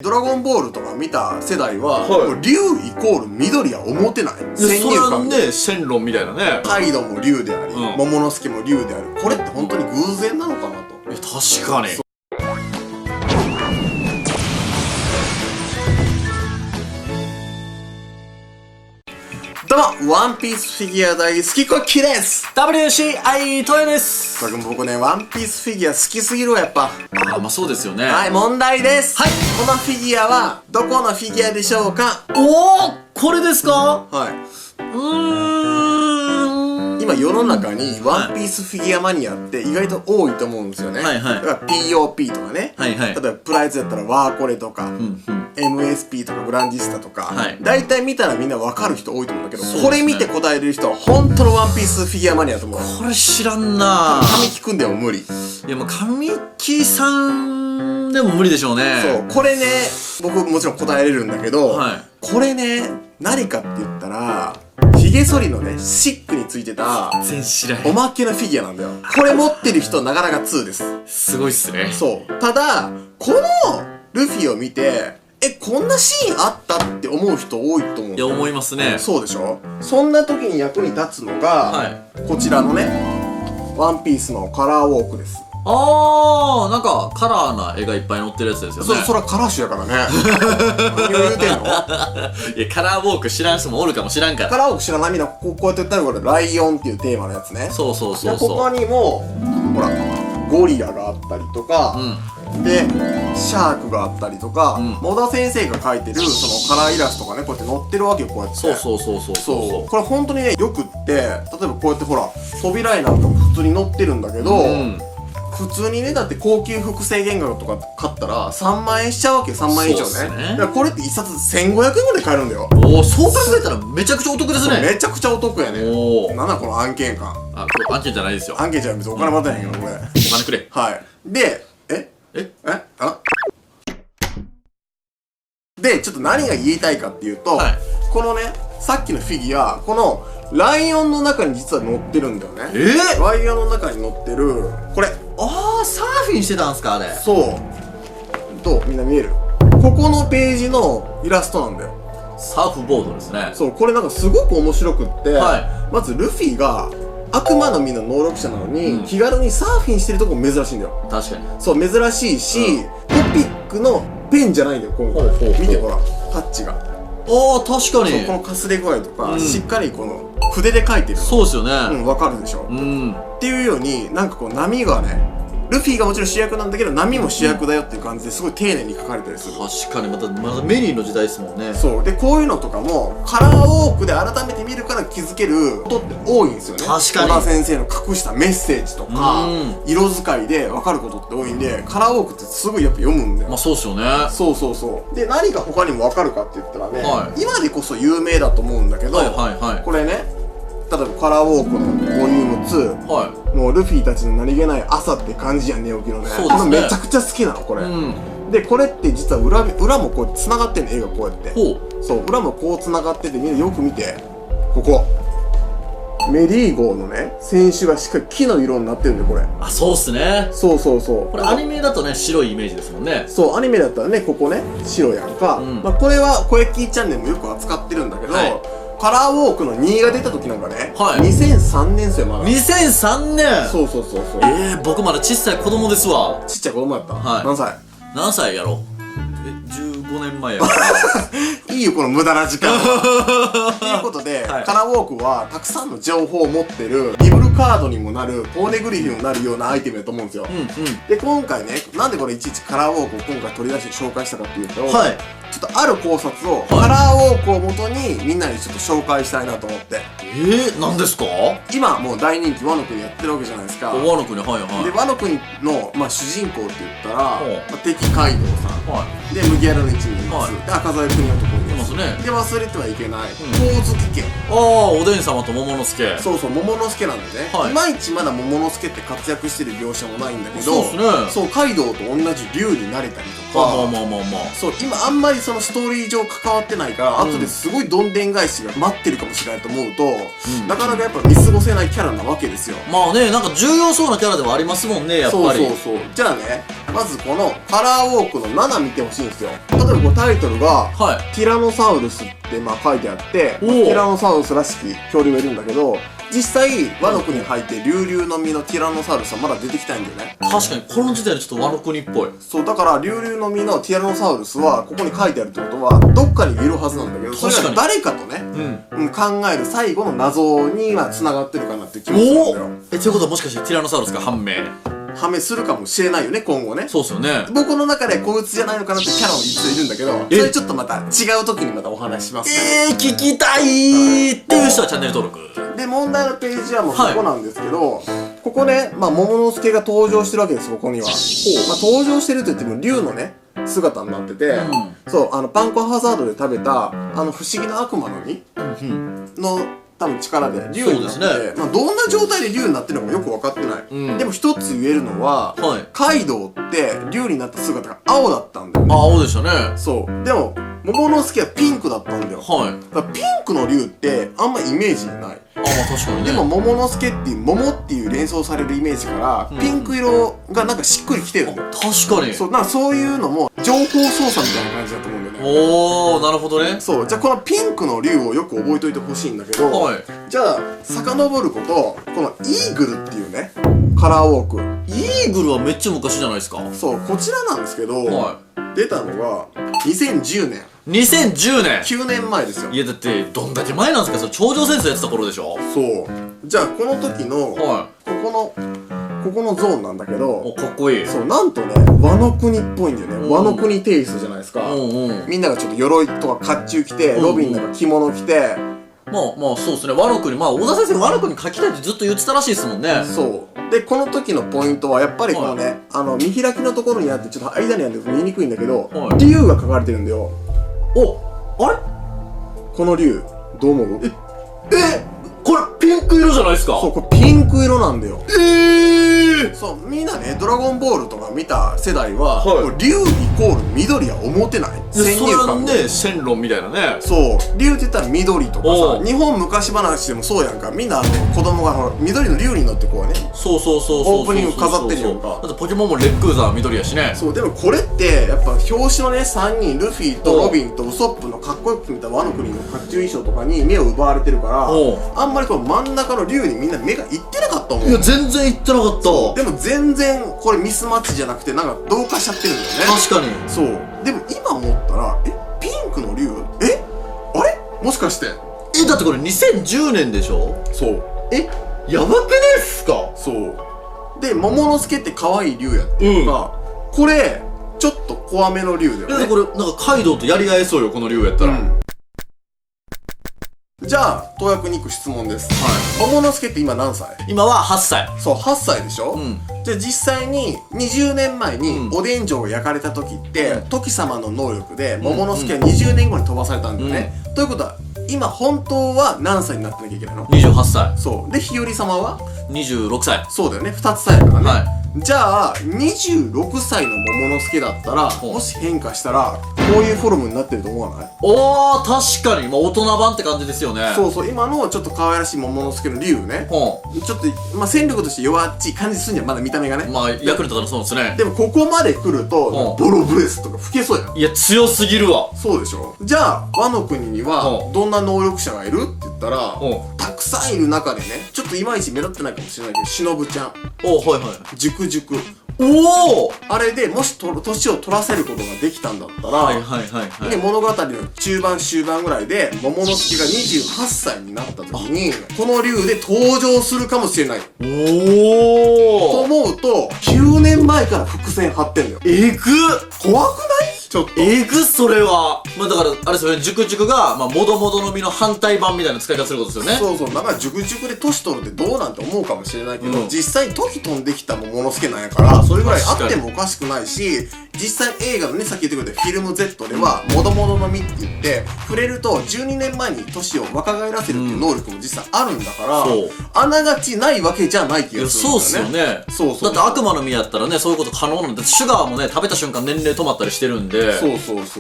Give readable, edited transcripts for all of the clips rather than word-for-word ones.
ドラゴンボールとか見た世代は、もう竜イコール緑は思ってない。先入観ね、シェンロンみたいなね。カイドウも竜であり、桃之助も竜である。これって本当に偶然なのかなと。確かに。どうも、ワンピースフィギュア大好きコッキーです。 WCI トヨです。僕ね、ワンピースフィギュア好きすぎるわ、やっぱ。まあそうですよね。はい、問題です。はい、このフィギュアはどこのフィギュアでしょうか？おお、これですか？はい。今世の中にワンピースフィギュアマニアって意外と多いと思うんですよね。はいはい。だから POP とかね。はいはい。例えばプライズだったらワーコレとか、MSP とかグランジスタとか、大体見たらみんな分かる人多いと思うんだけど、これ見て答えれる人は本当のワンピースフィギュアマニアだと思う。これ知らんなぁ。神木くんでも無理。いやもう神木さんでも無理でしょうね。そう、これね、僕もちろん答えれるんだけど、これね、何かって言ったら、ヒゲ剃りのね、シックについてた全知らんおまけのフィギュアなんだよ。これ持ってる人なかなか2です。すごいっすね。そう。ただ、このルフィを見て、こんなシーンあったって思う人多いと思う。いや、思いますね。そうでしょ？そんな時に役に立つのが、こちらのね、ワンピースのカラーウォークです。なんかカラーな絵がいっぱい載ってるやつですよね。そらカラー種やからね。何を言うてんの？いや、カラーウォーク知らん人もおるかもしらんから。カラーウォーク知らないみんな、こうやって言ったらこれ、ライオンっていうテーマのやつね。そうそうそうそう。他にも、ほら、ゴリラがあったりとか、で、シャークがあったりとか、野田先生が描いてるそのカラーイラストがね、こうやって載ってるわけよ、こうやって。そうこれ本当にね、よくって、例えばこうやってほら、扉絵なんかも普通に載ってるんだけど、普通にね、だって高級複製原画とか買ったら3万円しちゃうわけよ、3万円以上ね。だからこれって1冊1500円ぐらいで買えるんだよ。おお、そう考えたらめちゃくちゃお得ですね。めちゃくちゃお得やね。なんだこの案件感。これ案件じゃないですよ。案件じゃ別にお金もらってないけど、これ。お金くれ。はい。で、で、ちょっと何が言いたいかっていうと、このね、さっきのフィギュア、このライオンの中に実は載ってるんだよね。ライオンの中に載ってる、これ。サーフィンしてたんすか、あれ。そう。どう？みんな見える？ここのページのイラストなんだよ。サーフボードですね。そう、これなんかすごく面白くって、まずルフィが悪魔の実の能力者なのに、気軽にサーフィンしてるとこ珍しいんだよ。確かに。そう、珍しいし、トピックのペンじゃないんだよ、今回。見てほら、タッチが。確かに。このかすれ具合とか、しっかりこの筆で描いてる。そうですよね。わかるでしょ。っていうように、なんかこう波がね、ルフィがもちろん主役なんだけど、波も主役だよっていう感じですごい丁寧に描かれたりする。確かに、まだメリーの時代ですもんね。そう。で、こういうのとかも、カラーウォークで改めて見るから気づけることって多いんですよね。確かに。小田先生の隠したメッセージとか、色使いで分かることって多いんで、カラーウォークってすごいやっぱ読むんだよ。まあそうっすよね。そう。で、何が他にも分かるかって言ったらね、今でこそ有名だと思うんだけど、これね、例えばカラーウォークのボリューム2、もうルフィたちの何気ない朝って感じやん、寝起きのね。これめちゃくちゃ好きなの、これ。で、これって実は裏もこう繋がってんの、絵がこうやって。そう、裏もこう繋がってて、みんなよく見て。ここ。メリー号のね、選手がしっかり木の色になってるんで、これ。そうっすね。そう。これアニメだとね、白いイメージですもんね。そう、アニメだったらね、ここね、白やんか。まあこれは、コエッキーチャンネルもよく扱ってるんだけど、カラーウォークの2が出た時なんかね、2003年っすよ、まだ。2003年。そう。僕まだ小さい子供ですわ。ちっちゃい子供やった？何歳？何歳やろ？15年前やろ。いいよ、この無駄な時間は。ということで、カラーウォークはたくさんの情報を持ってる、リブルカードにもなる、ポーネグリフにもなるようなアイテムだと思うんですよ。で、今回ね、なんでこれいちいちカラーウォークを今回取り出して紹介したかっていうと、ちょっとある考察を、カラーウォークをもとにみんなにちょっと紹介したいなと思って。何ですか？今もう大人気ワノ国やってるわけじゃないですか。ワノ国、で、ワノ国の、主人公って言ったら、敵カイドウさん。で、麦わらの一味います。で、赤鞘国男いです。いますね。で、忘れてはいけない、光月家。ああ、おでん様と桃之助。そうそう、桃之助なんでね。いまいちまだ桃之助って活躍してる描写もないんだけど、そうですね。そう、カイドウと同じ竜になれたりとか、そう、今あんまりそのストーリー上関わってないから、後ですごいどんでん返しが待ってるかもしれないと思うと、なかなかやっぱ見過ごせないキャラなわけですよ。まあね、なんか重要そうなキャラではありますもんね、やっぱり。そう。じゃあね、まずこのカラーウォークの7見てほしいんですよ。例えばこうタイトルが、ティラノサウルスってまあ書いてあって、ティラノサウルスらしき恐竜がいるんだけど、実際、ワノ国に入って竜々の実のティラノサウルスはまだ出てきたいんだよね。確かに、この時点でちょっとワノ国っぽい。そう、だから竜々の実のティラノサウルスは、ここに書いてあるってことは、どっかにいるはずなんだけど、それが誰かとね、考える最後の謎には繋がってるかなって気もするんだよ。ということはもしかしてティラノサウルスが判明するかもしれないよね、今後ね。そうっすよね。僕の中でこいつじゃないのかなってキャラも一応いるんだけど、それちょっとまた違う時にまたお話しますね。聞きたいっていう人はチャンネル登録。で、問題のページはもうここなんですけど、ここね、まあ、桃之助が登場してるわけです、ここには。まあ、登場してると言っても、竜のね、姿になってて、そう、パンコハザードで食べた、不思議な悪魔の実の、多分力で竜になってて、まあどんな状態で竜になってるのかよく分かってない。でも一つ言えるのは、カイドウって竜になった姿が青だったんだよね。青でしたね。そう。でも、桃之助はピンクだったんだよ。だからピンクの竜ってあんまイメージない。まあ確かにね。でも桃之助っていう桃っていう連想されるイメージから、ピンク色がなんかしっくりきてるんだよ。確かに。そう、なんかそういうのも情報操作みたいな感じだと思うんだよね。おー、なるほどね。そう、じゃあこのピンクの竜をよく覚えといてほしいんだけど、じゃあ遡ること、このイーグルっていうね、カラーウォーク。イーグルはめっちゃ昔じゃないですか。そう、こちらなんですけど、出たのが2010年。2010年 !9 年前ですよ。いやだって、どんだけ前なんですか？それ頂上戦争やってた頃でしょ？そう。じゃあこの時の、ここのゾーンなんだけど、かっこいい。そう、なんとね、ワノ国っぽいんだよね。ワノ国テイストじゃないですか。みんながちょっと鎧とか甲冑着て、ロビンなんか着物着て、まあそうですね、ワノ国、まあ小田先生ワノ国書きたいってずっと言ってたらしいですもんね。そう。で、この時のポイントはやっぱりこのね、見開きのところにあって、ちょっと間にあるんで見にくいんだけど、竜が書かれてるんだよ。あれこの竜、どう思う？これピンク色じゃないですか？そう、これピンク色なんだよ。そう、みんなね、ドラゴンボールとか見た世代は、竜イコール緑は思ってない。先入観ね、シェンロンみたいなね。そう、竜って言ったら緑とかさ、日本昔話でもそうやんか。みんな子供が緑の竜に乗ってこうね、そうオープニング飾ってるやんか。だってポケモンもレックーザー緑やしね。そう、でもこれってやっぱ表紙のね、3人、ルフィとロビンとウソップのかっこよく決めたワノ国の甲冑衣装とかに目を奪われてるから、あんまりこの真ん中の竜にみんな目がいってなかったもん。いや、全然いってなかった。でも全然これミスマッチじゃなくて、なんか同化しちゃってるんだよね。確かに。そう。でも今思ったら、ピンクの竜？あれもしかして。だってこれ2010年でしょ？そう。やばくないっすか？そう。で、桃之助って可愛い竜やってるか、これ、ちょっと怖めの竜だよね。これ、なんかカイドウとやり合えそうよ、この竜やったら。じゃあ、東役に行く質問です。桃之助って今何歳？今は8歳。そう、8歳でしょ？じゃあ実際に20年前におでん城が焼かれた時って、トキ様の能力で桃之助は20年後に飛ばされたんだよね。ということは、今本当は何歳になってなきゃいけないの？28歳。そう。で、日和様は26歳。そうだよね。2つ歳やからね。じゃあ、26歳の桃之助だったら、もし変化したら、こういうフォルムになってると思わない？確かに。まあ、大人版って感じですよね。そうそう。今のちょっと可愛らしい桃之助の竜ね。ちょっと、まあ、戦力として弱っちい感じするんじゃん。まだ見た目がね。まあ、ヤクルトだとそうですね。でも、ここまで来ると、ボロブレスとか吹けそうやん。いや、強すぎるわ。そうでしょ。じゃあ、ワノ国には、どんな能力者がいるって言ったら、たくさんいる中でね、ちょっといまいち目立ってないかもしれないけど、しのぶちゃん。熟。あれでもし年を取らせることができたんだったら、で物語の中盤終盤ぐらいで桃之助が28歳になった時にこの竜で登場するかもしれない。と思うと9年前から伏線張ってんのよ。怖くない？ちょっとそれはまあだからあれですよね、ジュクジュクがまあモドモドの実の反対版みたいな使い方することですよね。そうそう、だからジュクジュクで年取るってどうなんて思うかもしれないけど、実際時飛んできたもものすけなんやから、それぐらいあってもおかしくないし、実際映画のね、さっき言ってくれたフィルム Z では、モドモドの実って言って、触れると12年前に年を若返らせるっていう能力も実際あるんだから、あながちないわけじゃない気がするんだよね。そうっすよね。そうそう。だって悪魔の実やったらね、そういうこと可能なんで、シュガーもね、食べた瞬間年齢止まったりしてるんで、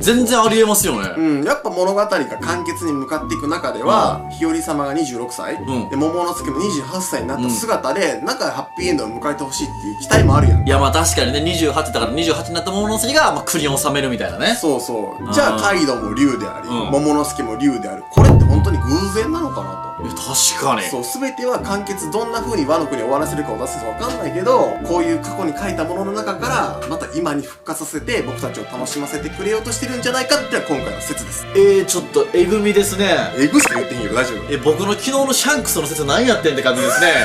全然ありえますよね。やっぱ物語が完結に向かっていく中では、日和様が26歳、で、桃之助も28歳になった姿で、なんかハッピーエンドを迎えてほしいっていう期待もあるやん。いやまあ確かにね、28だから28になった桃之助が、まあ国を治めるみたいなね。そうそう。じゃあカイドウも竜であり、桃之助も竜である。これって本当に偶然なのかなと。確かに。そう、全ては完結どんな風にワノ国を終わらせるかを出すかわかんないけど、こういう過去に書いたものの中から、また今に復活させて僕たちを楽しませてくれようとしてるんじゃないかっていうのが今回の説です。ちょっとえぐみですね。えぐしか言ってへんけど大丈夫？僕の昨日のシャンクスの説何やってんって感じですね。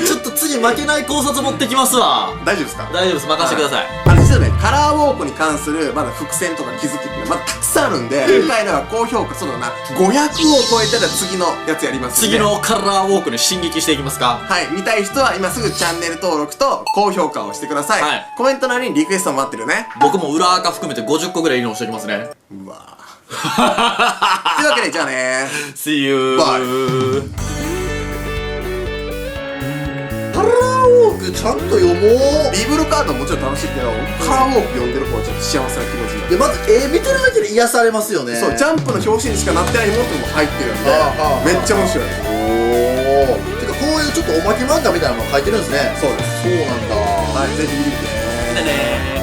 ちょっと次負けない考察持ってきますわ。大丈夫ですか？大丈夫です、任せてください。実はね、カラーウォークに関するまだ伏線とか気づきってまだたくさんあるんで、今回のは高評価、そうだな、500を超えたら次のやつやりますんで。次のカラーウォークに進撃していきますか？はい、見たい人は今すぐチャンネル登録と高評価をしてください。はい、コメント欄にリクエストも待ってるね。僕も裏垢含めて50個ぐらいいいの押しておきますね。うわぁ。というわけで、じゃあねー。See you! バイ。カラーウォークちゃんと読もう。ビブルカードももちろん楽しいけど、カラーウォーク読んでる方はちょっと幸せな気持ちになる。で、まず見てるだけで癒されますよね。そう、ジャンプの表紙にしかなってないものも入ってるんで、めっちゃ面白い。おー。てか、こういうちょっとおまけ漫画みたいなのも書いてるんですね。そうです。そうなんだ。はい、ぜひ見てみてね。見てねー。